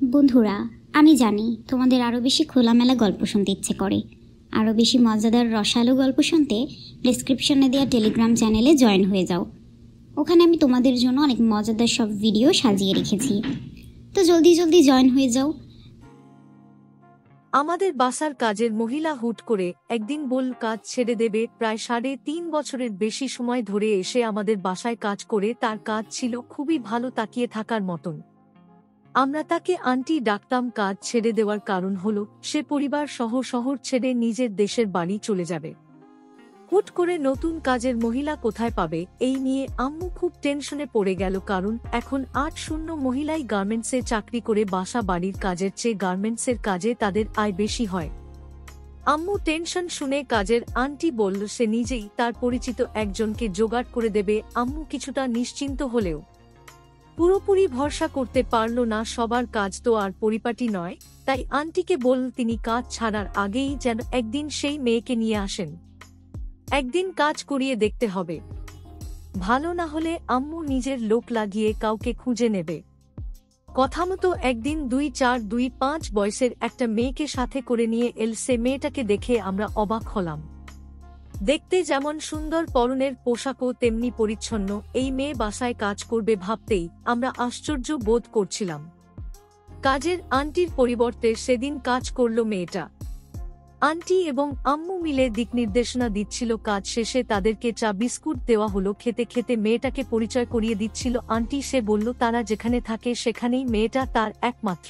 বন্ধুরা, আমি জানি তোমাদের আরও বেশি খোলামেলা গল্প শুনতে ইচ্ছে করে। আরও বেশি মজাদার রসালো গল্প শুনতে ডেসক্রিপশনে দেওয়া টেলিগ্রাম চ্যানেলে জয়েন হয়ে যাও। ওখানে আমি তোমাদের জন্য অনেক মজাদার সব ভিডিও সাজিয়ে রেখেছি, তো জলদি জলদি জয়েন হয়ে যাও। আমাদের বাসার কাজের মহিলা হুট করে একদিন বলল কাজ ছেড়ে দেবে। প্রায় 3.5 বছরের বেশি সময় ধরে এসে আমাদের বাসায় কাজ করে তার কাজ ছিল খুবই ভালো, তাকিয়ে থাকার মতন। আমরা তাকে আন্টি ডাকতাম। কাজ ছেড়ে দেওয়ার কারণ হলো সে পরিবার সহ শহর ছেড়ে নিজের দেশের বাড়ি চলে যাবে। হুট করে নতুন কাজের মহিলা কোথায় পাবে এই নিয়ে আম্মু খুব টেনশনে পড়ে গেল, কারণ এখন 8-0 মহিলাই গার্মেন্টসে চাকরি করে। বাসা বাড়ির কাজের চেয়ে গার্মেন্টসের কাজে তাদের আয় বেশি হয়। আম্মু টেনশন শুনে কাজের আন্টি বলল সে নিজেই তার পরিচিত একজনকে জোগাড় করে দেবে। আম্মু কিছুটা নিশ্চিন্ত হলেও পুরোপুরি ভরসা করতে পারল না। সবার কাজ তো আর পরিপাটি নয়, তাই আন্টিকে বলল তিনি কাজ ছাড়ার আগেই যেন একদিন সেই মেয়েকে নিয়ে আসেন। একদিন কাজ করিয়ে দেখতে হবে, ভালো না হলে আম্মু নিজের লোক লাগিয়ে কাউকে খুঁজে নেবে। কথামতো একদিন 2-4-2-5 বয়সের একটা মেয়েকে সাথে করে নিয়ে এল। সে মেয়েটাকে দেখে আমরা অবাক হলাম। দেখতে যেমন সুন্দর, পরনের পোশাকও তেমনি পরিচ্ছন্ন। এই মেয়ে বাসায় কাজ করবে ভাবতেই আমরা আশ্চর্য বোধ করছিলাম। কাজের আন্টির পরিবর্তে সেদিন কাজ করল মেয়েটা। আন্টি এবং আম্মু মিলে দিক নির্দেশনা দিচ্ছিল। কাজ শেষে তাদেরকে চা বিস্কুট দেওয়া হলো। খেতে খেতে মেয়েটাকে পরিচয় করিয়ে দিচ্ছিল আন্টি। সে বলল তারা যেখানে থাকে সেখানেই মেয়েটা তার একমাত্র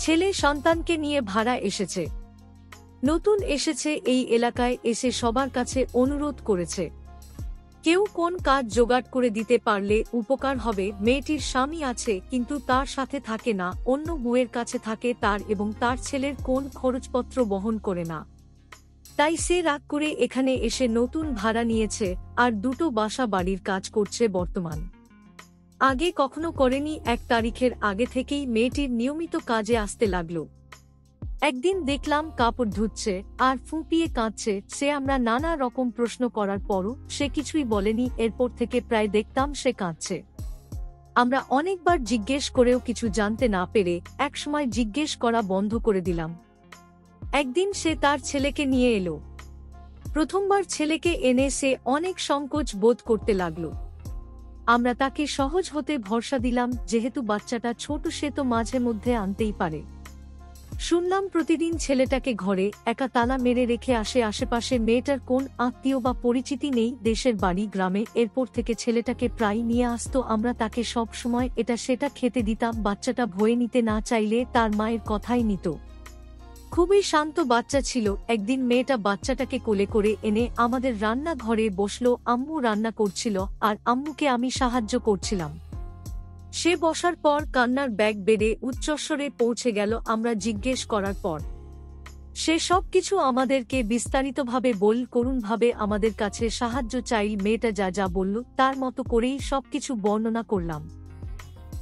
ছেলে সন্তানকে নিয়ে ভাড়া এসেছে। নতুন এসেছে এই এলাকায়, এসে সবার কাছে অনুরোধ করেছে কেউ কোন কাজ জোগাড় করে দিতে পারলে উপকার হবে। মেয়েটির স্বামী আছে কিন্তু তার সাথে থাকে না, অন্য বউয়ের কাছে থাকে। তার এবং তার ছেলের কোন খরচপত্র বহন করে না, তাই সে রাগ করে এখানে এসে নতুন ভাড়া নিয়েছে আর 2টো বাসা বাড়ির কাজ করছে বর্তমান। আগে কখনো করেনি। 1 তারিখের আগে থেকেই মেয়েটির নিয়মিত কাজে আসতে লাগলো। একদিন দেখলাম কাপড় ধুচ্ছে আর ফুঁপিয়ে কাঁদছে সে। আমরা নানা রকম প্রশ্ন করার পরও সে কিছুই বলেনি। এরপর থেকে প্রায় দেখতাম সে কাঁদছে। আমরা অনেকবার জিজ্ঞেস করেও কিছু জানতে না পেরে একসময় জিজ্ঞেস করা বন্ধ করে দিলাম। একদিন সে তার ছেলেকে নিয়ে এলো। প্রথমবার ছেলেকে এনে সে অনেক সংকোচ বোধ করতে লাগলো। আমরা তাকে সহজ হতে ভরসা দিলাম, যেহেতু বাচ্চাটা ছোট সে তো মাঝে মধ্যে আনতেই পারে। শুনলাম প্রতিদিন ছেলেটাকে ঘরে একা তালা মেরে রেখে আসে। আশেপাশে মেয়েটার কোন আত্মীয় বা পরিচিতি নেই, দেশের বাড়ি গ্রামে। এরপর থেকে ছেলেটাকে প্রায় নিয়ে আসতো। আমরা তাকে সব সময় এটা সেটা খেতে দিতাম। বাচ্চাটা ভয়ে নিতে না চাইলে তার মায়ের কথাই নিত। খুবই শান্ত বাচ্চা ছিল। একদিন মেয়েটা বাচ্চাটাকে কোলে করে এনে আমাদের রান্নাঘরে বসলো। আম্মু রান্না করছিল আর আম্মুকে আমি সাহায্য করছিলাম। সে বসার পর কান্নার ব্যাগ বেড়ে উচ্চস্বরে পৌঁছে গেল। আমরা জিজ্ঞেস করার পর সে সবকিছু আমাদেরকে বিস্তারিতভাবে করুণভাবে আমাদের কাছে সাহায্য চাইল। মেয়েটা যা যা বলল তার মতো করেই সবকিছু বর্ণনা করলাম।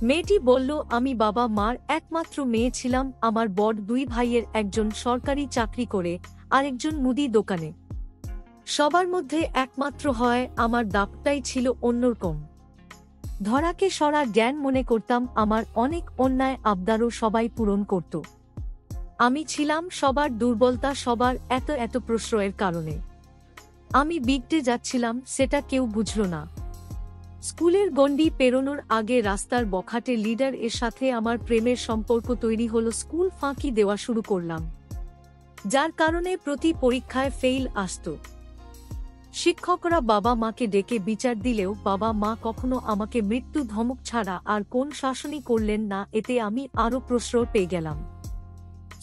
মেয়েটি বলল আমি বাবা মার একমাত্র মেয়ে ছিলাম। আমার বড় 2 ভাইয়ের একজন সরকারি চাকরি করে, আরেকজন মুদি দোকানে। সবার মধ্যে একমাত্র হয় আমার দাপটাই ছিল অন্যরকম। ধরাকে সরা জ্ঞান মনে করতাম। আমার অনেক অন্যায় আবদারও সবাই পূরণ করত। আমি ছিলাম সবার দুর্বলতা, সবার এত এত প্রশ্রয়ের কারণে আমি বিগড়ে যাচ্ছিলাম, সেটা কেউ বুঝল না। স্কুলের গণ্ডি পেরোনোর আগে রাস্তার বখাটে লিডার এর সাথে আমার প্রেমের সম্পর্ক তৈরি হলো। স্কুল ফাঁকি দেওয়া শুরু করলাম, যার কারণে প্রতি পরীক্ষায় ফেইল আসতো। শিক্ষকরা বাবা মাকে ডেকে বিচার দিলেও বাবা মা কখনো আমাকে মৃত্যু ধমক ছাড়া আর কোন শাসনই করলেন না। এতে আমি আরও প্রশ্রয় পেয়ে গেলাম।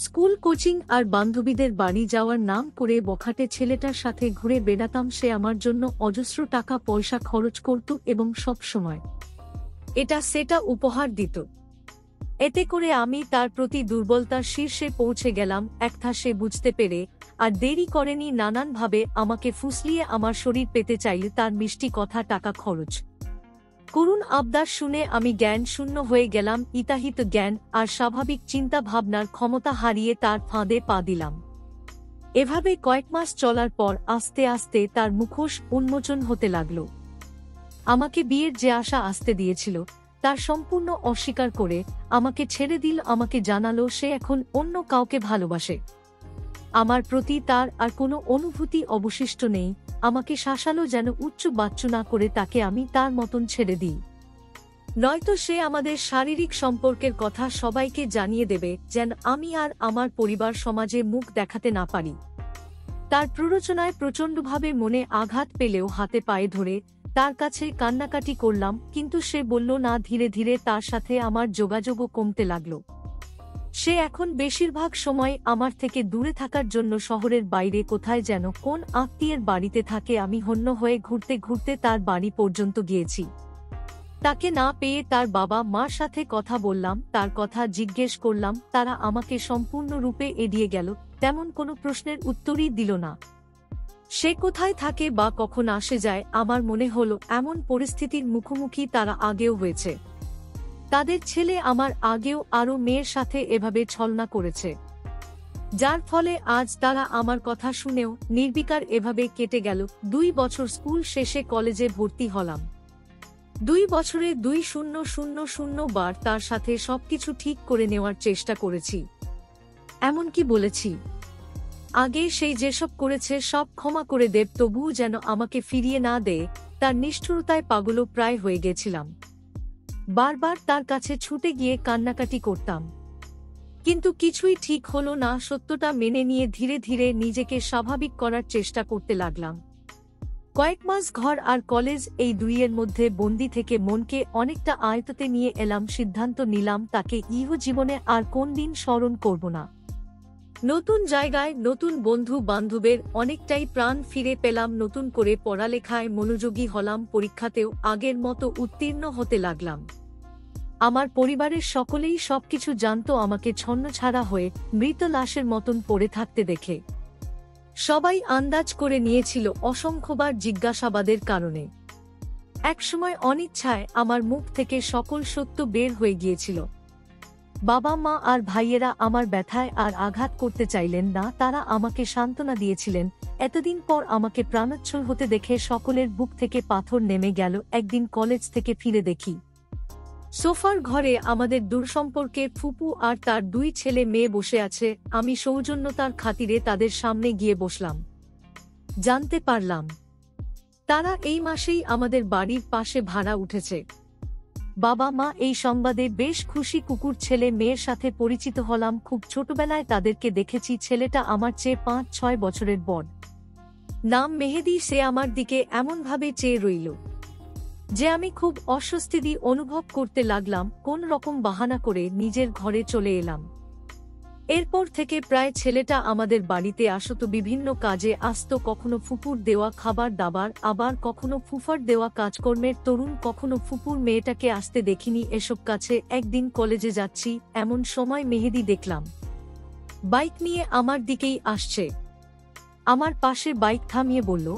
স্কুল, কোচিং আর বান্ধবীদের বাড়ি যাওয়ার নাম করে বখাটে ছেলেটার সাথে ঘুরে বেড়াতাম। সে আমার জন্য অজস্র টাকা পয়সা খরচ করত এবং সব সময় এটা সেটা উপহার দিত। এতে করে আমি তার প্রতি দুর্বলতার শীর্ষে পৌঁছে গেলাম। একটা সে বুঝতে পেরে আর দেরি করেনি, নানানভাবে আমাকে ফুসলিয়ে আমার শরীর পেতে চাইল। তার মিষ্টি কথা, টাকা খরচ, করুণ আবদার শুনে আমি জ্ঞান শূন্য হয়ে গেলাম। ইতাহিত জ্ঞান আর স্বাভাবিক চিন্তা ভাবনার ক্ষমতা হারিয়ে তার ফাঁদে পা দিলাম। এভাবে কয়েক মাস চলার পর আস্তে আস্তে তার মুখোশ উন্মোচন হতে লাগল। আমাকে বিয়ের যে আশা আসতে দিয়েছিল তার সম্পূর্ণ অস্বীকার করে আমাকে ছেড়ে দিল। আমাকে জানালো সে এখন অন্য কাউকে ভালোবাসে। আমার প্রতি তার আর কোনো অনুভূতি অবশিষ্ট নেই। আমাকে শাসালো যেন উচ্চ বাচ্চু না করে তাকে আমি তার মতন ছেড়ে দিই, নয়তো সে আমাদের শারীরিক সম্পর্কের কথা সবাইকে জানিয়ে দেবে, যেন আমি আর আমার পরিবার সমাজে মুখ দেখাতে না পারি। তার প্ররোচনায় প্রচণ্ডভাবে মনে আঘাত পেলেও হাতে পায়ে ধরে তার কাছে কান্নাকাটি করলাম, কিন্তু সে বলল না। ধীরে ধীরে তার সাথে আমার যোগাযোগও কমতে লাগল। সে এখন বেশিরভাগ সময় আমার থেকে দূরে থাকার জন্য শহরের বাইরে কোথায় যেন কোন আত্মীয়ের বাড়িতে থাকে। আমি হন্য হয়ে ঘুরতে ঘুরতে তার বাড়ি পর্যন্ত গিয়েছি। তাকে না পেয়ে তার বাবা মার সাথে কথা বললাম, তার কথা জিজ্ঞেস করলাম। তারা আমাকে সম্পূর্ণরূপে এড়িয়ে গেল, তেমন কোনো প্রশ্নের উত্তরই দিল না। সে কোথায় থাকে বা কখন আসে যায়, আমার মনে হলো এমন পরিস্থিতির মুখোমুখি তারা আগেও হয়েছে। তাদের ছেলে আমার আগেও আরও মেয়ের সাথে এভাবে ছলনা করেছে, যার ফলে আজ তারা আমার কথা শুনেও নির্বিকার। এভাবে কেটে গেল 2 বছর। স্কুল শেষে কলেজে ভর্তি হলাম। 2 বছরে 2000 বার তার সাথে সবকিছু ঠিক করে নেওয়ার চেষ্টা করেছি। এমনকি বলেছি আগে সেই যেসব করেছে সব ক্ষমা করে দেব, তবুও যেন আমাকে ফিরিয়ে না দেয়। তার নিষ্ঠুরতায় পাগল প্রায় হয়ে গেছিলাম। বারবার তার কাছে ছুটে গিয়ে কান্নাকাটি করতাম, কিন্তু কিছুই ঠিক হলো না। সত্যটা মেনে নিয়ে ধীরে ধীরে নিজেকে স্বাভাবিক করার চেষ্টা করতে লাগলাম। কয়েক মাস ঘর আর কলেজ এই দুইয়ের মধ্যে বন্দি থেকে মনকে অনেকটা আয়ত্তে নিয়ে এলাম। সিদ্ধান্ত নিলাম তাকে ইহজীবনে আর কোনদিন স্মরণ করব না। নতুন জায়গায় নতুন বন্ধু বান্ধবের অনেকটাই প্রাণ ফিরে পেলাম। নতুন করে পড়ালেখায় মনোযোগী হলাম। পরীক্ষাতেও আগের মতো উত্তীর্ণ হতে লাগলাম। আমার পরিবারের সকলেই সবকিছু জানত আমাকে ছন্নছাড়া হয়ে মৃত লাশের মতন পড়ে থাকতে দেখে। সবাই আন্দাজ করে নিয়েছিল অসংখ্যবার জিজ্ঞাসাবাদের কারণে। একসময় অনিচ্ছায় আমার মুখ থেকে সকল সত্য বের হয়ে গিয়েছিল। বাবা মা আর ভাইয়েরা আমার ব্যথায় আর আঘাত করতে চাইলেন না। তারা আমাকে সান্ত্বনা দিয়েছিলেন। এতদিন পর আমাকে প্রাণোচ্ছল হতে দেখে সকলের বুক থেকে পাথর নেমে গেল। একদিন কলেজ থেকে ফিরে দেখি সোফার ঘরে আমাদের দূরসম্পর্কের ফুপু আর তার 2 ছেলে মেয়ে বসে আছে। আমি সৌজন্যতার খাতিরে তাদের সামনে গিয়ে বসলাম। জানতে পারলাম তারা এই মাসেই আমাদের বাড়ির পাশে ভাড়া উঠেছে। বাবা মা এই সংবাদে বেশ খুশি। কুকুর ছেলে মেয়ের সাথে পরিচিত হলাম। খুব ছোটবেলায় তাদেরকে দেখেছি। ছেলেটা আমার চেয়ে 5-6 বছরের বড়, নাম মেহেদী। সে আমার দিকে এমনভাবে চেয়ে রইল যে আমি খুব অস্বস্তি অনুভব করতে লাগলাম। কোন রকম বাহানা করে নিজের ঘরে চলে এলাম। এরপর থেকে প্রায় ছেলেটা আমাদের বাড়িতে আসতো, বিভিন্ন কাজে আসতো। কখনো ফুপুর দেওয়া খাবার দাবার, আবার কখনো ফুফার দেওয়া কাজকর্মের তরুণ। কখনো ফুপুর মেয়েটাকে আসতে দেখিনি এসব কাছে। একদিন কলেজে যাচ্ছি, এমন সময় মেহেদী দেখলাম বাইক নিয়ে আমার দিকেই আসছে। আমার পাশে বাইক থামিয়ে বলল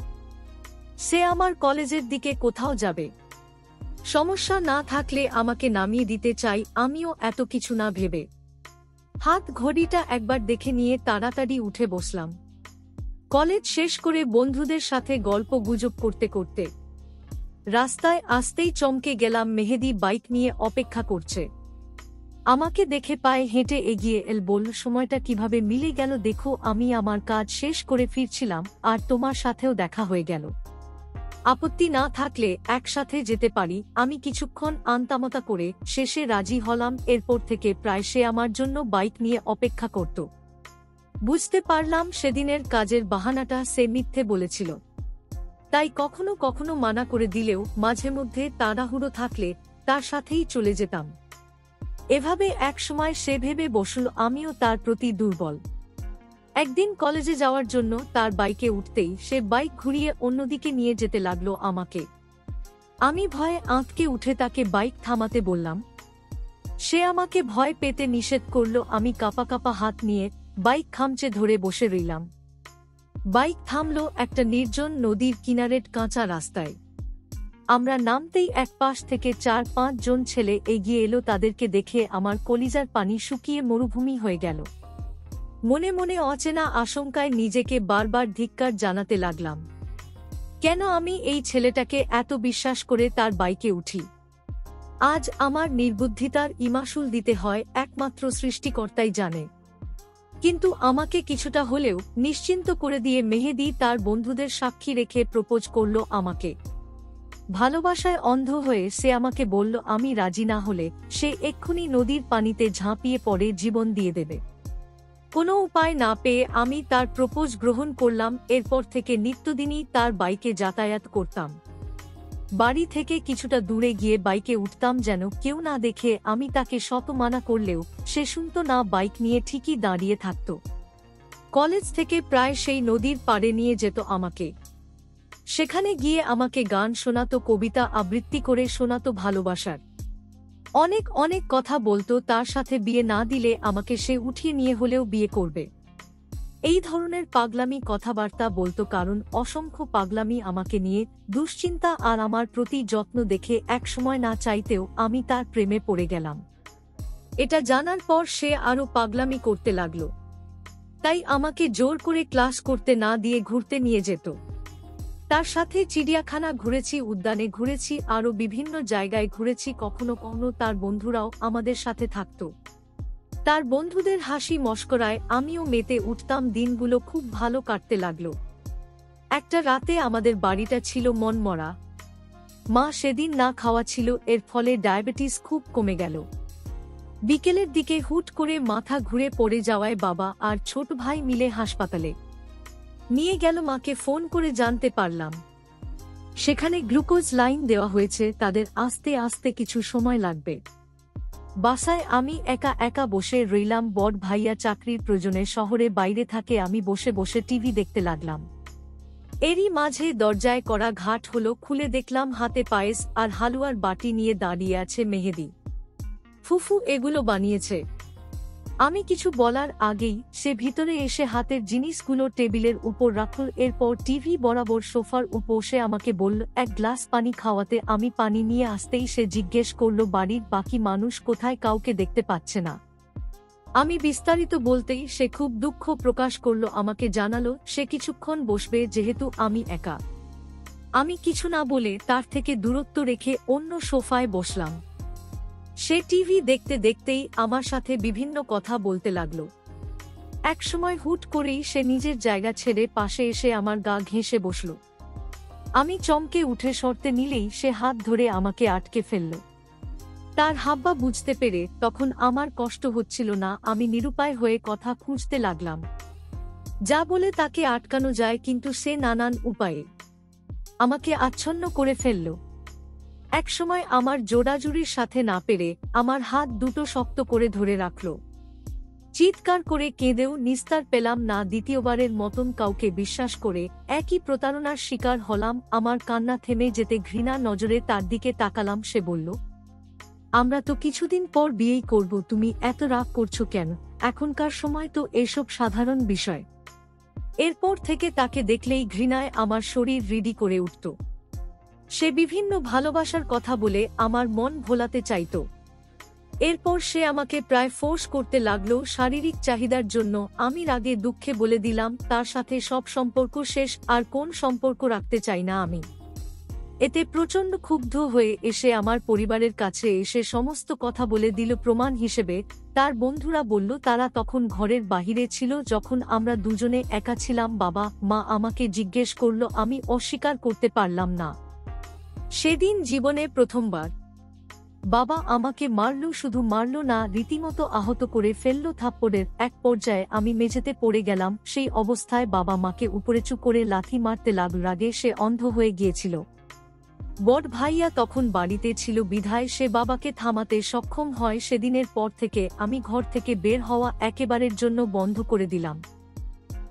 সে আমার কলেজের দিকে কোথাও যাবে। সমস্যা না থাকলে আমাকে নামিয়ে দিতে চাই। আমিও এত কিছু না ভেবে হাত ঘড়িটা একবার দেখে নিয়ে তাড়াতাড়ি উঠে বসলাম। কলেজ শেষ করে বন্ধুদের সাথে গল্প গুজব করতে করতে রাস্তায় আসতেই চমকে গেলাম। মেহেদী বাইক নিয়ে অপেক্ষা করছে। আমাকে দেখে পায়ে হেঁটে এগিয়ে এল। বলল সময়টা কিভাবে মিলে গেল দেখো। আমি আমার কাজ শেষ করে ফিরছিলাম আর তোমার সাথেও দেখা হয়ে গেল। আপত্তি না থাকলে একসাথে যেতে পারি। আমি কিছুক্ষণ আন্তামতা করে শেষে রাজি হলাম। এরপর থেকে প্রায় সে আমার জন্য বাইক নিয়ে অপেক্ষা করত। বুঝতে পারলাম সেদিনের কাজের বাহানাটা সে মিথ্যে বলেছিল। তাই কখনো কখনো মানা করে দিলেও মাঝে মধ্যে তাড়াহুড়ো থাকলে তার সাথেই চলে যেতাম। এভাবে একসময় সে ভেবে বসল আমিও তার প্রতি দুর্বল। একদিন কলেজে যাওয়ার জন্য তার বাইকে উঠতেই সে বাইক ঘুরিয়ে অন্যদিকে নিয়ে যেতে লাগলো আমাকে। আমি ভয়ে আঁতকে উঠে তাকে বাইক থামাতে বললাম। সে আমাকে ভয় পেতে নিষেধ করল। আমি কাঁপা কাঁপা হাত নিয়ে বাইক খামচে ধরে বসে রইলাম। বাইক থামলো একটা নির্জন নদীর কিনারের কাঁচা রাস্তায়। আমরা নামতেই এক পাশ থেকে 4-5 জন ছেলে এগিয়ে এলো। তাদেরকে দেখে আমার কলিজার পানি শুকিয়ে মরুভূমি হয়ে গেল। মনে মনে অচেনা আশঙ্কায় নিজেকে বারবার ধিক্কার জানাতে লাগলাম। কেন আমি এই ছেলেটাকে এত বিশ্বাস করে তার বাইকে উঠি? আজ আমার নির্বুদ্ধিতার ইমাশুল দিতে হয় একমাত্র সৃষ্টিকর্তাই জানে। কিন্তু আমাকে কিছুটা হলেও নিশ্চিন্ত করে দিয়ে মেহেদী তার বন্ধুদের সাক্ষী রেখে প্রপোজ করল আমাকে। ভালোবাসায় অন্ধ হয়ে সে আমাকে বলল আমি রাজি না হলে সে এক্ষুনি নদীর পানিতে ঝাঁপিয়ে পড়ে জীবন দিয়ে দেবে। কোনো উপায় না পেয়ে আমি তার প্রপোজ গ্রহণ করলাম। এরপর থেকে নিত্যদিনই তার বাইকে যাতায়াত করতাম। বাড়ি থেকে কিছুটা দূরে গিয়ে বাইকে উঠতাম যেন কেউ না দেখে। আমি তাকে শত মানা করলেও সে শুনত না, বাইক নিয়ে ঠিকই দাঁড়িয়ে থাকত। কলেজ থেকে প্রায় সেই নদীর পাড়ে নিয়ে যেত আমাকে। সেখানে গিয়ে আমাকে গান শোনাতো, কবিতা আবৃত্তি করে শোনাতো ভালোবাসার। অনেক অনেক কথা বলতো, তার সাথে বিয়ে না দিলে আমাকে সে উঠিয়ে নিয়ে হলেও বিয়ে করবে। এই ধরনের পাগলামি কথাবার্তা বলতো, কারণ অসংখ্য পাগলামি আমাকে নিয়ে, দুশ্চিন্তা আর আমার প্রতি যত্ন দেখে একসময় না চাইতেও আমি তার প্রেমে পড়ে গেলাম। এটা জানার পর সে আরো পাগলামি করতে লাগলো। তাই আমাকে জোর করে ক্লাস করতে না দিয়ে ঘুরতে নিয়ে যেত। তার সাথে চিড়িয়াখানা ঘুরেছি, উদ্যানে ঘুরেছি, আরো বিভিন্ন জায়গায় ঘুরেছি। কখনো কখনো তার বন্ধুরাও আমাদের সাথে থাকত। তার বন্ধুদের হাসি মশকরায় আমিও মেতে উঠতাম। দিনগুলো খুব ভালো কাটতে লাগলো। একটা রাতে আমাদের বাড়িটা ছিল মনমরা। মা সেদিন না খাওয়া ছিল, এর ফলে ডায়াবেটিস খুব কমে গেল। বিকেলের দিকে হুট করে মাথা ঘুরে পড়ে যাওয়ায় বাবা আর ছোট ভাই মিলে হাসপাতালে নিয়ে গেল। মাকে ফোন করে জানতে পারলাম সেখানে গ্লুকোজ লাইন দেওয়া হয়েছে, তাদের আস্তে আস্তে কিছু সময় লাগবে। বাসায় আমি একা একা বসে রইলাম। বড় ভাইয়া চাকরির প্রয়োজনে শহরে বাইরে থাকে, আমি বসে বসে টিভি দেখতে লাগলাম। এরই মাঝে দরজায় করা ঘাট হলো, খুলে দেখলাম হাতে পায়েস আর হালুয়ার বাটি নিয়ে দাঁড়িয়ে আছে মেহেদী। ফুফু এগুলো বানিয়েছে। আমি কিছু বলার আগেই সে ভিতরে এসে হাতের জিনিসগুলো টেবিলের উপর রাখল। এরপর টিভি বরাবর সোফার উপর বসে আমাকে বলল এক গ্লাস পানি খাওয়াতে। আমি পানি নিয়ে আসতেই সে জিজ্ঞেস করল বাড়ির বাকি মানুষ কোথায়, কাউকে দেখতে পাচ্ছে না। আমি বিস্তারিত বলতেই সে খুব দুঃখ প্রকাশ করল। আমাকে জানালো সে কিছুক্ষণ বসবে, যেহেতু আমি একা। আমি কিছু না বলে তার থেকে দূরত্ব রেখে অন্য সোফায় বসলাম। সে টিভি দেখতে দেখতেই আমার সাথে বিভিন্ন কথা বলতে লাগলো। একসময় হুট করেই সে নিজের জায়গা ছেড়ে পাশে এসে আমার গা ঘেঁষে বসল। আমি চমকে উঠে সরতে নিলেই সে হাত ধরে আমাকে আটকে ফেলল। তার হাব্বা বুঝতে পেরে তখন আমার কষ্ট হচ্ছিল না। আমি নিরুপায় হয়ে কথা খুঁজতে লাগলাম, যা বলে তাকে আটকানো যায়, কিন্তু সে নানান উপায়ে আমাকে আচ্ছন্ন করে ফেলল। একসময় আমার জোড়াজুড়ির সাথে না পেরে আমার হাত দুটো শক্ত করে ধরে রাখল। চিৎকার করে কেঁদেও নিস্তার পেলাম না। দ্বিতীয়বারের মতন কাউকে বিশ্বাস করে একই প্রতারণার শিকার হলাম। আমার কান্না থেমে যেতে ঘৃণা নজরে তার দিকে তাকালাম। সে বলল আমরা তো কিছুদিন পর বিয়েই করব, তুমি এত রাগ করছো কেন? এখনকার সময় তো এসব সাধারণ বিষয়। এরপর থেকে তাকে দেখলেই ঘৃণায় আমার শরীর রিডি করে উঠত। সে বিভিন্ন ভালোবাসার কথা বলে আমার মন ভোলাতে চাইত। এরপর সে আমাকে প্রায় ফোর্স করতে লাগলো শারীরিক চাহিদার জন্য। আমি রাগে দুঃখে বলে দিলাম তার সাথে সব সম্পর্ক শেষ, আর কোন সম্পর্ক রাখতে চাই না আমি। এতে প্রচণ্ড ক্ষুব্ধ হয়ে এসে আমার পরিবারের কাছে এসে সমস্ত কথা বলে দিল। প্রমাণ হিসেবে তার বন্ধুরা বলল তারা তখন ঘরের বাহিরে ছিল যখন আমরা দুজনে একা ছিলাম। বাবা মা আমাকে জিজ্ঞেস করল, আমি অস্বীকার করতে পারলাম না। সেদিন জীবনে প্রথমবার বাবা আমাকে মারল, শুধু মারল না, রীতিমতো আহত করে ফেলল থাপ্পড়ের। এক পর্যায়ে আমি মেঝেতে পড়ে গেলাম। সেই অবস্থায় বাবা মাকে উপরেচু করে লাথি মারতে লাগল। রাগে সে অন্ধ হয়ে গিয়েছিল। বড় ভাইয়া তখন বাড়িতে ছিল বিধায় সে বাবাকে থামাতে সক্ষম হয়। সেদিনের পর থেকে আমি ঘর থেকে বের হওয়া একেবারের জন্য বন্ধ করে দিলাম।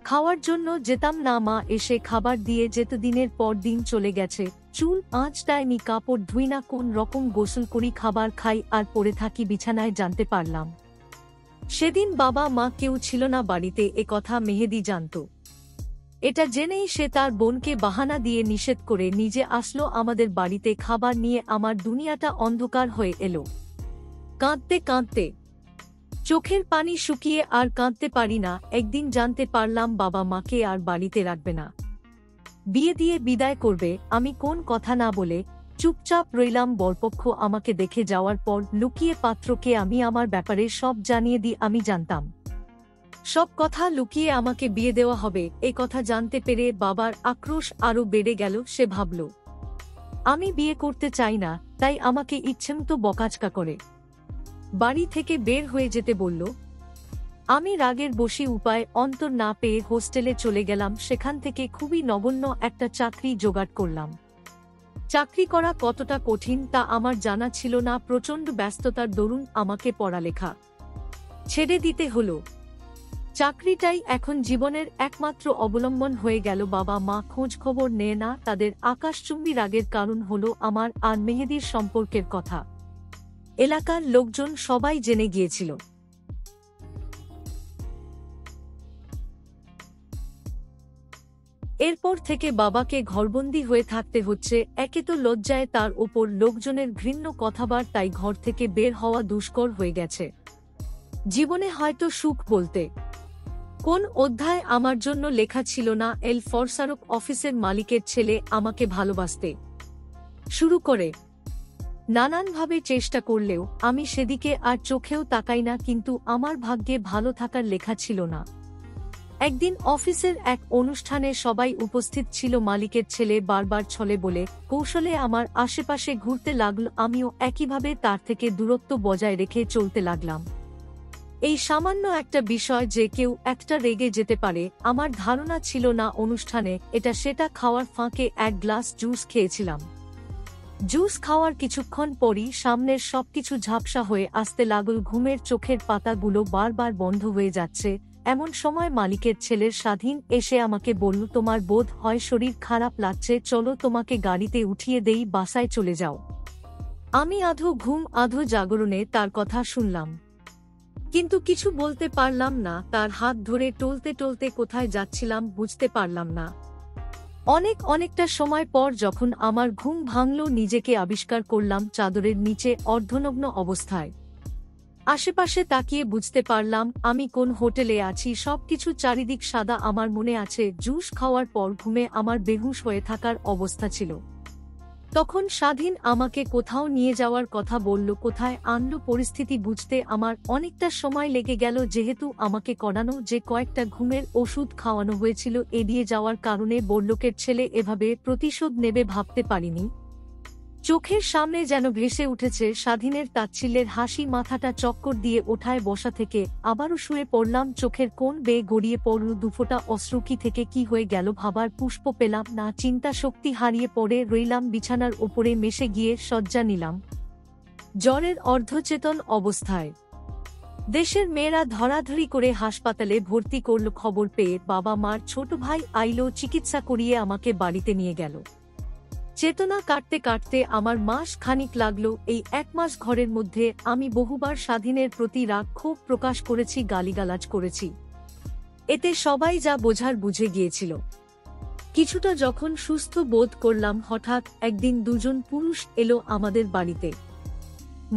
খাওয়ার জন্য যেতাম না, মা এসে খাবার দিয়ে যেত। দিনের পর দিন চলে গেছে, চুল আঁচটায়নি, কাপড় ধুই না, কোন রকম গোসল করি, খাবার খাই আর পড়ে থাকি বিছানায়। জানতে পারলাম সেদিন বাবা মা কেউ ছিল না বাড়িতে। এ কথা মেহেদী জানত। এটা জেনেই সে তার বোনকে বাহানা দিয়ে নিষেধ করে নিজে আসলো আমাদের বাড়িতে খাবার নিয়ে। আমার দুনিয়াটা অন্ধকার হয়ে এলো। কাঁদতে কাঁদতে চোখের পানি শুকিয়ে আর কাঁদতে পারি না। একদিন জানতে পারলাম বাবা মাকে আর বাড়িতে রাখবে না, বিয়ে দিয়ে বিদায় করবে। আমি কোন কথা না বলে চুপচাপ রইলাম। বরপক্ষ আমাকে দেখে যাওয়ার পর লুকিয়ে পাত্রকে আমি আমার ব্যাপারে সব জানিয়ে দিই। আমি জানতাম সব কথা লুকিয়ে আমাকে বিয়ে দেওয়া হবে। এই কথা জানতে পেরে বাবার আক্রোশ আরো বেড়ে গেল। সে ভাবল আমি বিয়ে করতে চাই না, তাই আমাকে ইচ্ছেমতো বকাঝকা করে বাড়ি থেকে বের হয়ে যেতে বলল। আমি রাগের বশী উপায় অন্তর না পেয়ে হোস্টেলে চলে গেলাম। সেখান থেকে খুবই নগণ্য একটা চাকরি জোগাড় করলাম। চাকরি করা কতটা কঠিন তা আমার জানা ছিল না। প্রচণ্ড ব্যস্ততার দরুন আমাকে পড়ালেখা ছেড়ে দিতে হলো। চাকরিটাই এখন জীবনের একমাত্র অবলম্বন হয়ে গেল। বাবা মা খোঁজ খবর নেয় না। তাদের আকাশচুম্বী রাগের কারণ হলো আমার আর মেহেদীর সম্পর্কের কথা এলাকার লোকজন সবাই জেনে গিয়েছিল। এরপর থেকে বাবাকে ঘরবন্দি হয়ে থাকতে হচ্ছে। একে তো লজ্জায় তার ওপর লোকজনের ঘৃণ্য কথাবার্তায় ঘর থেকে বের হওয়া দুষ্কর হয়ে গেছে। জীবনে হয়তো সুখ বলতে কোন অধ্যায় আমার জন্য লেখা ছিল না। এল ফরসারক অফিসের মালিকের ছেলে আমাকে ভালোবাসতে শুরু করে নানানভাবে চেষ্টা করলেও আমি সেদিকে আর চোখেও তাকাই না। কিন্তু আমার ভাগ্যে ভালো থাকার লেখা ছিল না। একদিন অফিসের এক অনুষ্ঠানে সবাই উপস্থিত ছিল। মালিকের ছেলে বারবার ছলে বলে কৌশলে আমার আশেপাশে ঘুরতে লাগল। আমিও একইভাবে তার থেকে দূরত্ব বজায় রেখে চলতে লাগলাম। এই সামান্য একটা বিষয় যে কেউ একটা রেগে যেতে পারে আমার ধারণা ছিল না। অনুষ্ঠানে এটা সেটা খাওয়ার ফাঁকে এক গ্লাস জুস খেয়েছিলাম। জুস খাওয়ার কিছুক্ষণ পরই সামনের সবকিছু ঝাপসা হয়ে আসতে লাগল। ঘুমের চোখের পাতাগুলো বারবার বন্ধ হয়ে যাচ্ছে। এমন সময় মালিকের ছেলের স্বাধীন এসে আমাকে বলল, তোমার বোধ হয় শরীর খারাপ লাগছে, চলো তোমাকে গাড়িতে উঠিয়ে দেই, বাসায় চলে যাও। আমি আধো ঘুম আধো জাগরণে তার কথা শুনলাম, কিন্তু কিছু বলতে পারলাম না। তার হাত ধরে টলতে টলতে কোথায় যাচ্ছিলাম বুঝতে পারলাম না। অনেকটা সময় পর যখন আমার ঘুম ভাঙল, নিজেকে আবিষ্কার করলাম চাদরের নিচে অর্ধনগ্ন অবস্থায়। আশেপাশে তাকিয়ে বুঝতে পারলাম আমি কোন হোটেলে আছি। সবকিছু চারিদিক সাদা। আমার মনে আছে জুস খাওয়ার পর ঘুমে আমার বেহুশ হয়ে থাকার অবস্থা ছিল। তখন স্বাধীন আমাকে কোথাও নিয়ে যাওয়ার কথা বলল। কোথায় আনলো পরিস্থিতি বুঝতে আমার অনেকটা সময় লেগে গেল। যেহেতু আমাকে করানো যে কয়েকটা ঘুমের ওষুধ খাওয়ানো হয়েছিল এড়িয়ে যাওয়ার কারণে বড়লোকের ছেলে এভাবে প্রতিশোধ নেবে ভাবতে পারিনি। চোখের সামনে যেন ভেসে উঠেছে স্বাধীনের তাচ্ছিল্যের হাসি। মাথাটা চক্কর দিয়ে ওঠায় বসা থেকে আবারও শুয়ে পড়লাম। চোখের কোণ বেয়ে গড়িয়ে পড়ল দুফোঁটা অশ্রু। কি থেকে কি হয়ে গেল ভাবার পুষ্প পেলাম না। চিন্তা শক্তি হারিয়ে পড়ে রইলাম বিছানার ওপরে। মেশে গিয়ে শয্যা নিলাম জ্বরের অর্ধচেতন অবস্থায়। দেশের মেয়েরা ধরাধরি করে হাসপাতালে ভর্তি করল। খবর পেয়ে বাবা মার ছোট ভাই আইলো, চিকিৎসা করিয়ে আমাকে বাড়িতে নিয়ে গেল। চেতনা কাটতে কাটতে আমার মাস খানিক লাগলো। এই এক মাস ঘরের মধ্যে আমি বহুবার স্বাধীনের প্রতি রাগ ক্ষোভ প্রকাশ করেছি, গালিগালাজ করেছি। এতে সবাই যা বোঝার বুঝে গিয়েছিল। কিছুটা যখন সুস্থ বোধ করলাম, হঠাৎ একদিন দুজন পুরুষ এলো আমাদের বাড়িতে।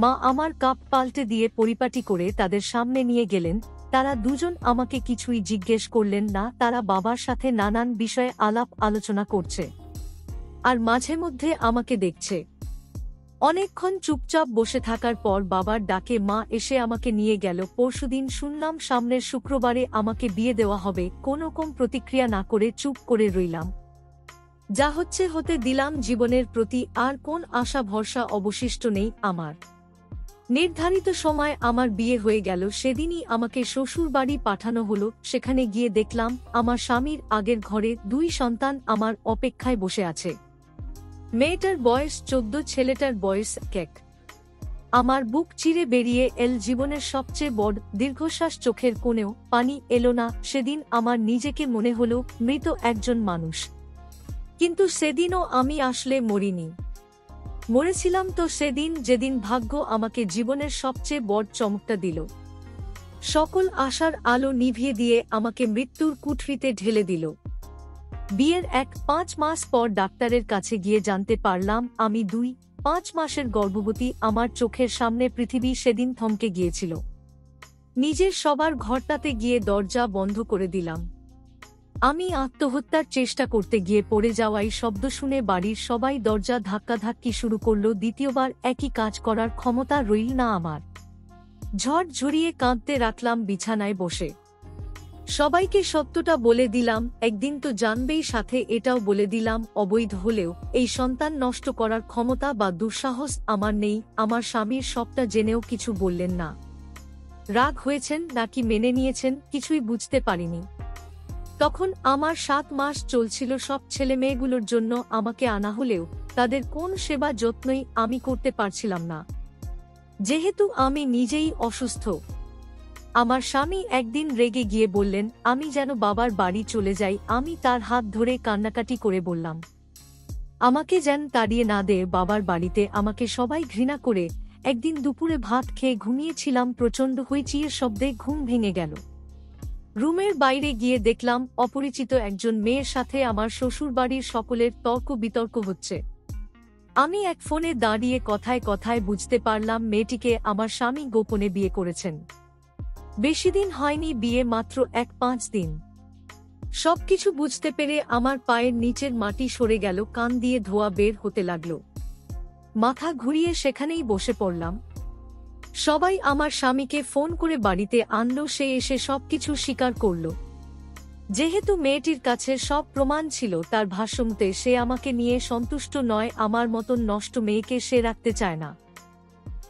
মা আমার কাপ পাল্টে দিয়ে পরিপাটি করে তাদের সামনে নিয়ে গেলেন। তারা দুজন আমাকে কিছুই জিজ্ঞেস করলেন না। তারা বাবার সাথে নানান বিষয়ে আলাপ আলোচনা করছে আর মাঝে মধ্যে আমাকে দেখছে। অনেকক্ষণ চুপচাপ বসে থাকার পর বাবার ডাকে মা এসে আমাকে নিয়ে গেল। পরশুদিন শুনলাম সামনের শুক্রবারে আমাকে বিয়ে দেওয়া হবে। কোনোরকম প্রতিক্রিয়া না করে চুপ করে রইলাম। যা হচ্ছে হতে দিলাম। জীবনের প্রতি আর কোন আশা ভরসা অবশিষ্ট নেই আমার। নির্ধারিত সময় আমার বিয়ে হয়ে গেল। সেদিনই আমাকে শ্বশুর বাড়ি পাঠানো হলো। সেখানে গিয়ে দেখলাম আমার স্বামীর আগের ঘরে 2 সন্তান আমার অপেক্ষায় বসে আছে। মেয়েটার বয়স 14, ছেলেটার বয়স 1। আমার বুক চিরে বেরিয়ে এল জীবনের সবচেয়ে বড় দীর্ঘশ্বাস। চোখের কোণেও পানি এলো না। সেদিন আমার নিজেকে মনে হলো মৃত একজন মানুষ। কিন্তু সেদিনও আমি আসলে মরিনি। মরেছিলাম তো সেদিন, যেদিন ভাগ্য আমাকে জীবনের সবচেয়ে বড় চমকটা দিল। সকল আশার আলো নিভিয়ে দিয়ে আমাকে মৃত্যুর কুঠরিতে ঢেলে দিল। বিয়ের 1-5 মাস পর ডাক্তারের কাছে গিয়ে জানতে পারলাম আমি 2-5 মাসের গর্ভবতী। আমার চোখের সামনে পৃথিবী সেদিন থমকে গিয়েছিল। নিজের সবার ঘরটাতে গিয়ে দরজা বন্ধ করে দিলাম। আমি আত্মহত্যার চেষ্টা করতে গিয়ে পড়ে যাওয়াই শব্দ শুনে বাড়ির সবাই দরজা ধাক্কাধাক্কি শুরু করল। দ্বিতীয়বার একই কাজ করার ক্ষমতা রইল না আমার। ঝড় ঝরিয়ে কাঁদতে রাখলাম বিছানায় বসে। সবাইকে সত্যটা বলে দিলাম, একদিন তো জানবেই, সাথে এটাও বলে দিলাম অবৈধ হলেও এই সন্তান নষ্ট করার ক্ষমতা বা দুঃসাহস আমার নেই। আমার স্বামীর সবটা জেনেও কিছু বললেন না। রাগ হয়েছেন নাকি মেনে নিয়েছেন কিছুই বুঝতে পারিনি। তখন আমার 7 মাস চলছিল। সব ছেলে মেয়েগুলোর জন্য আমাকে আনা হলেও তাদের কোন সেবা যত্নই আমি করতে পারছিলাম না, যেহেতু আমি নিজেই অসুস্থ। আমার স্বামী একদিন রেগে গিয়ে বললেন আমি যেন বাবার বাড়ি চলে যাই। আমি তার হাত ধরে কান্নাকাটি করে বললাম আমাকে যেন তাড়িয়ে না দে বাবার বাড়িতে। আমাকে সবাই ঘৃণা করে। একদিন দুপুরে ভাত খেয়ে ঘুমিয়েছিলাম, প্রচণ্ড হইচিয়ের শব্দে ঘুম ভেঙে গেল। রুমের বাইরে গিয়ে দেখলাম অপরিচিত একজন মেয়ের সাথে আমার শ্বশুরবাড়ির সকলের তর্ক বিতর্ক হচ্ছে। আমি এক ফোনে দাঁড়িয়ে কথায় কথায় বুঝতে পারলাম মেয়েটিকে আমার স্বামী গোপনে বিয়ে করেছেন। বেশি দিন হয়নি বিয়ে, মাত্র 1-5 দিন। সবকিছু বুঝতে পেরে আমার পায়ের নিচের মাটি সরে গেল, কান দিয়ে ধোঁয়া বের হতে লাগলো। মাথা ঘুরিয়ে সেখানেই বসে পড়লাম। সবাই আমার স্বামীকে ফোন করে বাড়িতে আনলো। সে এসে সবকিছু স্বীকার করল। যেহেতু মেয়েটির কাছে সব প্রমাণ ছিল, তার ভাষ্যমতে সে আমাকে নিয়ে সন্তুষ্ট নয়। আমার মতন নষ্ট মেয়েকে সে রাখতে চায় না।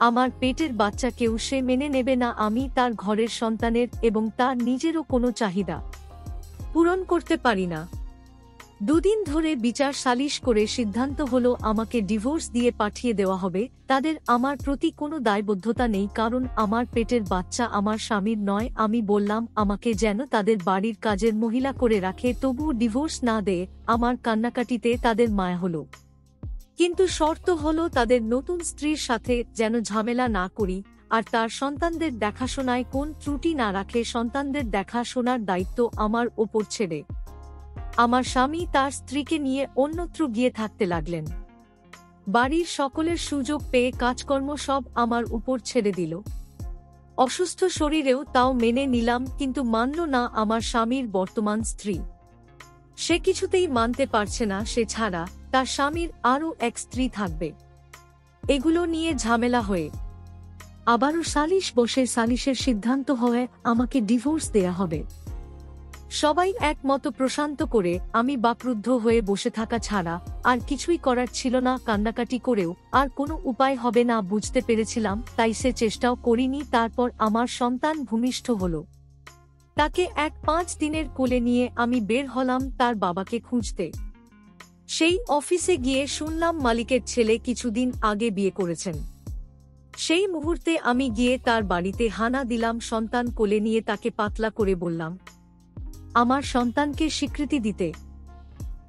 আমার পেটের বাচ্চাকেও সে মেনে নেবে না। আমি তার ঘরের সন্তানের এবং তার নিজেরও কোনো চাহিদা পূরণ করতে পারি না। 2 দিন ধরে বিচার সালিশ করে সিদ্ধান্ত হলো আমাকে ডিভোর্স দিয়ে পাঠিয়ে দেওয়া হবে। তাদের আমার প্রতি কোনো দায়বদ্ধতা নেই, কারণ আমার পেটের বাচ্চা আমার স্বামীর নয়। আমি বললাম আমাকে যেন তাদের বাড়ির কাজের মহিলা করে রাখে, তবুও ডিভোর্স না দেয়। আমার কান্নাকাটিতে তাদের মায়া হলো, কিন্তু শর্ত হলো তাদের নতুন স্ত্রীর সাথে যেন ঝামেলা না করি, আর তার সন্তানদের দেখাশোনায় কোন ত্রুটি না রাখে। সন্তানদের দেখাশোনার দায়িত্ব আমার ওপর ছেড়ে আমার স্বামী তার স্ত্রীকে নিয়ে অন্যত্র গিয়ে থাকতে লাগলেন। বাড়ির সকলের সুযোগ পেয়ে কাজকর্ম সব আমার উপর ছেড়ে দিল। অসুস্থ শরীরেও তাও মেনে নিলাম, কিন্তু মানল না আমার স্বামীর বর্তমান স্ত্রী। সে কিছুতেই মানতে পারছে না সে ছাড়া তার স্বামীর আরও এক স্ত্রী থাকবে। এগুলো নিয়ে ঝামেলা হয়ে আবারও সালিশ বসে সালিশের সিদ্ধান্ত হয় আমাকে ডিভোর্স দেয়া হবে। সবাই একমত প্রশান্ত করে আমি বাকরুদ্ধ হয়ে বসে থাকা ছাড়া আর কিছুই করার ছিল না। কান্নাকাটি করেও আর কোনো উপায় হবে না বুঝতে পেরেছিলাম, তাই সে চেষ্টাও করিনি। তারপর আমার সন্তান ভূমিষ্ঠ হলো। তাকে 1-5 দিনের কোলে নিয়ে আমি বের হলাম তার বাবাকে খুঁজতে। সেই অফিসে গিয়ে শুনলাম মালিকের ছেলে কিছুদিন আগে বিয়ে করেছেন। সেই মুহূর্তে আমি গিয়ে তার বাড়িতে হানা দিলাম। সন্তান কোলে নিয়ে তাকে পাতলা করে বললাম আমার সন্তানকে স্বীকৃতি দিতে।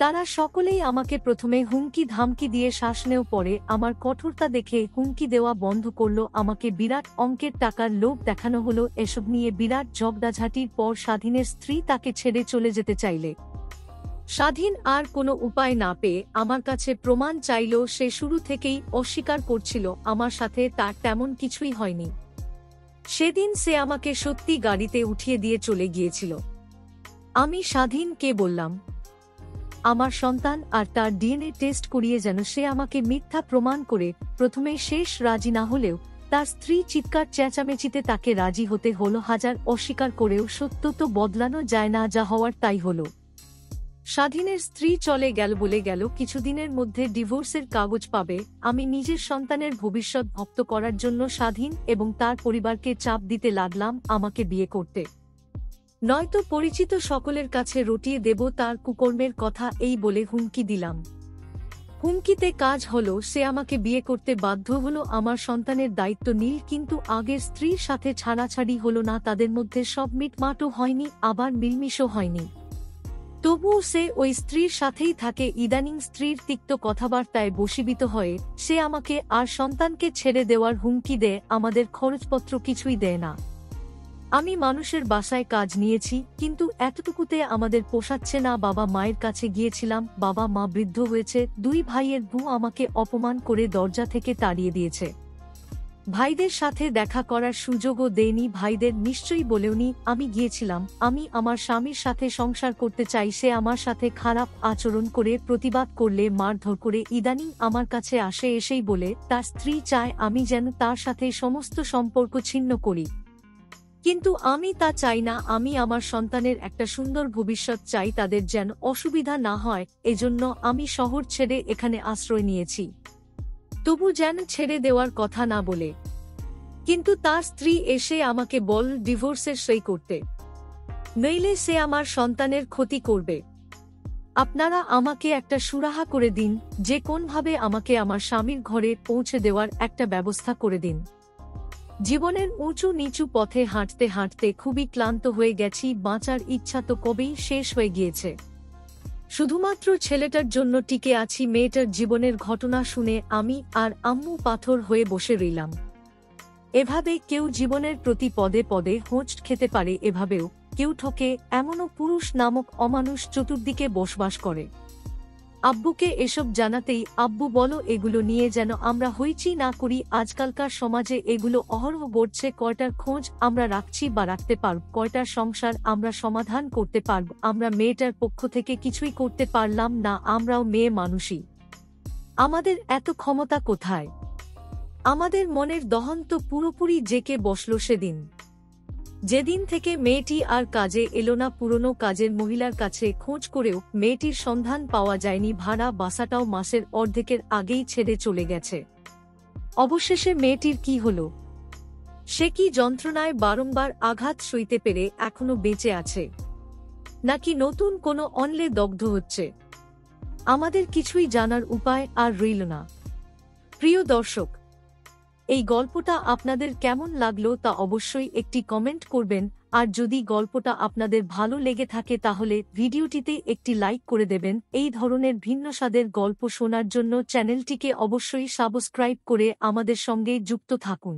তারা সকলেই আমাকে প্রথমে হুমকি ধামকি দিয়ে শাসনেও পরে আমার কঠোরতা দেখে হুমকি দেওয়া বন্ধ করল। আমাকে বিরাট অঙ্কের টাকার লোভ দেখানো হলো। এসব নিয়ে বিরাট ঝগড়াঝাটির পর স্বাধীনের স্ত্রী তাকে ছেড়ে চলে যেতে চাইলে স্বাধীন আর কোনো উপায় না পেয়ে আমার কাছে প্রমাণ চাইল। সে শুরু থেকেই অস্বীকার করছিল আমার সাথে তার তেমন কিছুই হয়নি। সেদিন সে আমাকে সত্যি গাড়িতে উঠিয়ে দিয়ে চলে গিয়েছিল। আমি স্বাধীনকে বললাম আমার সন্তান আর তার ডিএনএ টেস্ট করিয়ে যেন সে আমাকে মিথ্যা প্রমাণ করে। প্রথমে শেষ রাজি না হলেও তার স্ত্রী চিৎকার চেঁচামেচিতে তাকে রাজি হতে হলো। হাজার অস্বীকার করেও সত্য তো বদলানো যায় না, যা হওয়ার তাই হলো। স্বাধীনের স্ত্রী চলে গেল বলে গেল কিছুদিনের মধ্যে ডিভোর্সের কাগজ পাবে। আমি নিজের সন্তানের ভবিষ্যৎ ভক্ত করার জন্য স্বাধীন এবং তার পরিবারকে চাপ দিতে লাগলাম আমাকে বিয়ে করতে, নয়তো পরিচিত সকলের কাছে রটিয়ে দেব তার কুকর্মের কথা। এই বলে হুমকি দিলাম। হুমকিতে কাজ হলো, সে আমাকে বিয়ে করতে বাধ্য হলো। আমার সন্তানের দায়িত্ব নীল, কিন্তু আগের স্ত্রীর সাথে ছাড়াছাড়ি হলো না। তাদের মধ্যে সব মিটমাটও হয়নি, আবার মিলমিশও হয়নি। তবুও সে ওই স্ত্রীর সাথেই থাকে। ইদানিং স্ত্রীর তিক্ত কথাবার্তায় বশীভূত হয়ে সে আমাকে আর সন্তানকে ছেড়ে দেওয়ার হুমকি দেয়। আমাদের খরচপত্র কিছুই দেয় না। আমি মানুষের বাসায় কাজ নিয়েছি, কিন্তু এতটুকুতে আমাদের পোষাচ্ছে না। বাবা মায়ের কাছে গিয়েছিলাম, বাবা মা বৃদ্ধ হয়েছে। 2 ভাইয়ের বউ আমাকে অপমান করে দরজা থেকে তাড়িয়ে দিয়েছে। ভাইদের সাথে দেখা করার সুযোগও দেয়নি, ভাইদের নিশ্চয়ই বলেওনি আমি গিয়েছিলাম। আমি আমার স্বামীর সাথে সংসার করতে চাই, সে আমার সাথে খারাপ আচরণ করে প্রতিবাদ করলে মারধর করে ইদানিং আমার কাছে আসে, এসেই বলে তার স্ত্রী চায় আমি যেন তার সাথে সমস্ত সম্পর্ক ছিন্ন করি। কিন্তু আমি তা চাই না। আমি আমার সন্তানের একটা সুন্দর ভবিষ্যৎ চাই, তাদের যেন অসুবিধা না হয়, এজন্য আমি শহর ছেড়ে এখানে আশ্রয় নিয়েছি। তবু যেন ছেড়ে দেওয়ার কথা না বলে। কিন্তু তার স্ত্রী এসে আমাকে বল ডিভোর্সের সই করতে, নইলে সে আমার সন্তানের ক্ষতি করবে। আপনারা আমাকে একটা সুরাহা করে দিন, যে কোনভাবে আমাকে আমার স্বামীর ঘরে পৌঁছে দেওয়ার একটা ব্যবস্থা করে দিন। জীবনের উঁচু নিচু পথে হাঁটতে হাঁটতে খুবই ক্লান্ত হয়ে গেছি, বাঁচার ইচ্ছা তো কবেই শেষ হয়ে গিয়েছে। শুধুমাত্র ছেলেটার জন্য টিকে আছি। মেয়েটার জীবনের ঘটনা শুনে আমি আর আম্মু পাথর হয়ে বসে রইলাম। এভাবে কেউ জীবনের প্রতি পদে পদে হোঁচ খেতে পারে, এভাবেও কেউ ঠকে, এমনও পুরুষ নামক অমানুষ চতুর্দিকে বসবাস করে। আব্বুকে এসব জানাতেই আব্বু বলো এগুলো নিয়ে যেন আমরা হইচি না করি, আজকালকার সমাজে এগুলো অহরহ ঘটছে। কয়টার খোঁজ আমরা রাখছি বা রাখতে পারব, কয়টার সংসার আমরা সমাধান করতে পারব? আমরা মেয়েটার পক্ষ থেকে কিছুই করতে পারলাম না, আমরাও মেয়ে মানুষই, আমাদের এত ক্ষমতা কোথায়? আমাদের মনের দহন তো পুরোপুরি জেকে বসল সেদিন, যেদিন থেকে মেয়েটি আর কাজে এলো না। পুরনো কাজের মহিলার কাছে খোঁজ করেও মেয়েটির সন্ধান পাওয়া যায়নি। ভাড়া বাসাটাও মাসের অর্ধেকের আগেই ছেড়ে চলে গেছে। অবশেষে মেয়েটির কি হলো? সে কি যন্ত্রণায় বারংবার আঘাত সইতে পেরে এখনো বেঁচে আছে, নাকি নতুন কোনো অন্লে দগ্ধ হচ্ছে? আমাদের কিছুই জানার উপায় আর রইল না। প্রিয় দর্শক, এই গল্পটা আপনাদের কেমন লাগলো তা অবশ্যই একটি কমেন্ট করবেন। আর যদি গল্পটা আপনাদের ভালো লেগে থাকে তাহলে ভিডিওটিতে একটি লাইক করে দেবেন। এই ধরনের ভিন্ন স্বাদের গল্প শোনার জন্য চ্যানেলটিকে অবশ্যই সাবস্ক্রাইব করে আমাদের সঙ্গে যুক্ত থাকুন।